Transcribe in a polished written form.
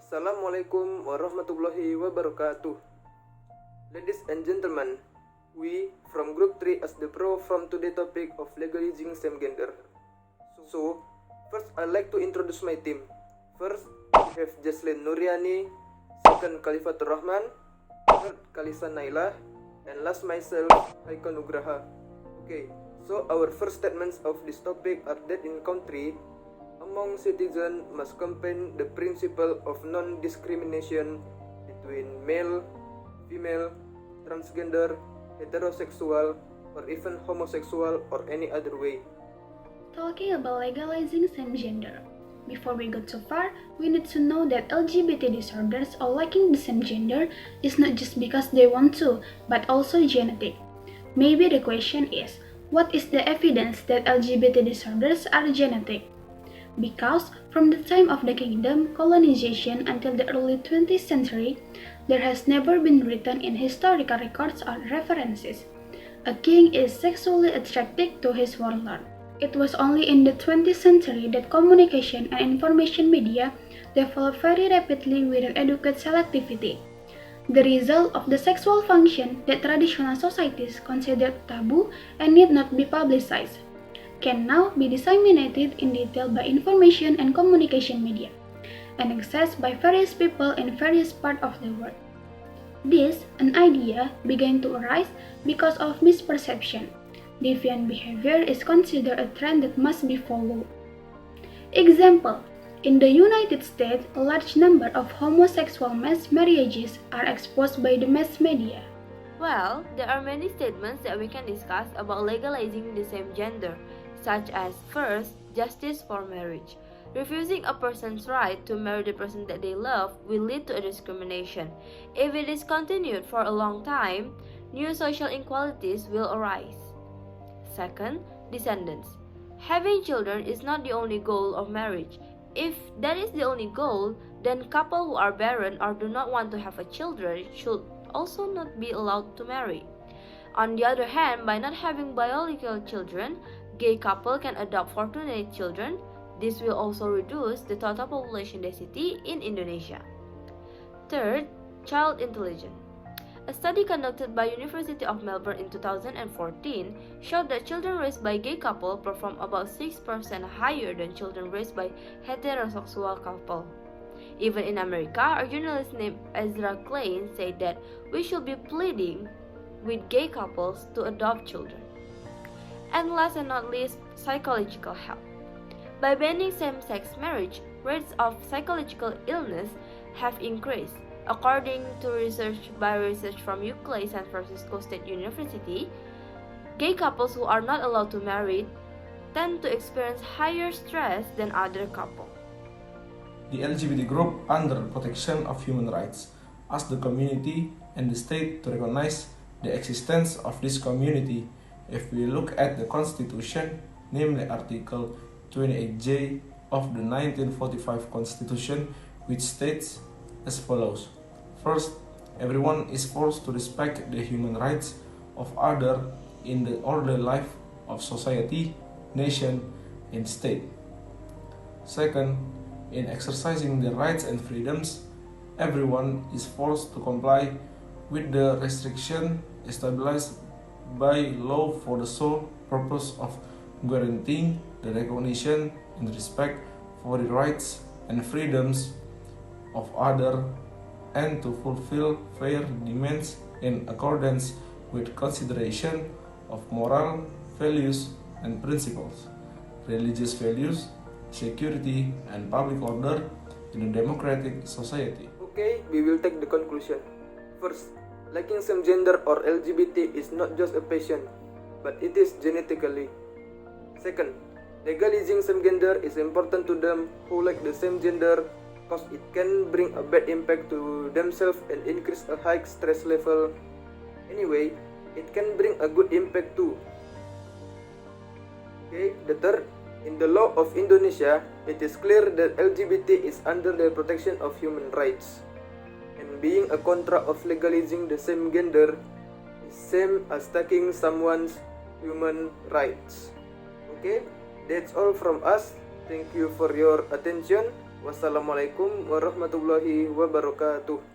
Assalamualaikum warahmatullahi wabarakatuh. Ladies and gentlemen, we from Group 3 as the pro from today's topic of legalizing same gender. So, first I'd like to introduce my team. First, we have Jaslyn Nuriani, second Khalifatur Rahman, third Kalisa Naila, and last myself, Haika Nugraha. Okay, so our first statements of this topic are that in country, among citizens must campaign the principle of non-discrimination between male, female, transgender, heterosexual, or even homosexual or any other way. Talking about legalizing same gender. Before we go too far, we need to know that LGBT disorders or liking the same gender is not just because they want to, but also genetic. Maybe the question is, what is the evidence that LGBT disorders are genetic? Because from the time of the kingdom colonization until the early 20th century, there has never been written in historical records or references. A king is sexually attracted to his warlord. It was only in the 20th century that communication and information media developed very rapidly with an adequate selectivity. The result of the sexual function that traditional societies considered taboo and need not be publicized can now be disseminated in detail by information and communication media, and accessed by various people in various parts of the world. This, an idea, began to arise because of misperception. Deviant behavior is considered a trend that must be followed. Example: in the United States, a large number of homosexual mass marriages are exposed by the mass media. Well, there are many statements that we can discuss about legalizing the same gender, such as first, justice for marriage. Refusing a person's right to marry the person that they love will lead to a discrimination. If it is continued for a long time, new social inequalities will arise. Second, descendants. Having children is not the only goal of marriage. If that is the only goal, then couples who are barren or do not want to have a children should also not be allowed to marry. On the other hand, by not having biological children, gay couple can adopt fortunate children. This will also reduce the total population density in Indonesia. Third, child intelligence. A study conducted by University of Melbourne in 2014 showed that children raised by gay couple perform about 6% higher than children raised by heterosexual couple. Even in America, a journalist named Ezra Klein said that we should be pleading with gay couples to adopt children. And last and not least, psychological health. By banning same-sex marriage, rates of psychological illness have increased. According to research from UCLA San Francisco State University, gay couples who are not allowed to marry tend to experience higher stress than other couples. The LGBT group under protection of human rights ask the community and the state to recognize the existence of this community. If we look at the Constitution, namely Article 28J of the 1945 Constitution, which states as follows. First, everyone is forced to respect the human rights of others in the orderly life of society, nation, and state. Second, in exercising their rights and freedoms, everyone is forced to comply with the restriction established by law for the sole purpose of guaranteeing the recognition and respect for the rights and freedoms of others and to fulfill fair demands in accordance with consideration of moral values and principles, religious values, security, and public order in a democratic society. Okay, we will take the conclusion. First, liking same gender or LGBT is not just a passion, but it is genetically. Second, legalizing same gender is important to them who like the same gender because it can bring a bad impact to themselves and increase a high stress level. Anyway, it can bring a good impact too. Okay, the third, in the law of Indonesia, it is clear that LGBT is under the protection of human rights. And being a contra of legalizing the same gender is same as taking someone's human rights. Okay, that's all from us. Thank you for your attention. Wassalamualaikum warahmatullahi wabarakatuh.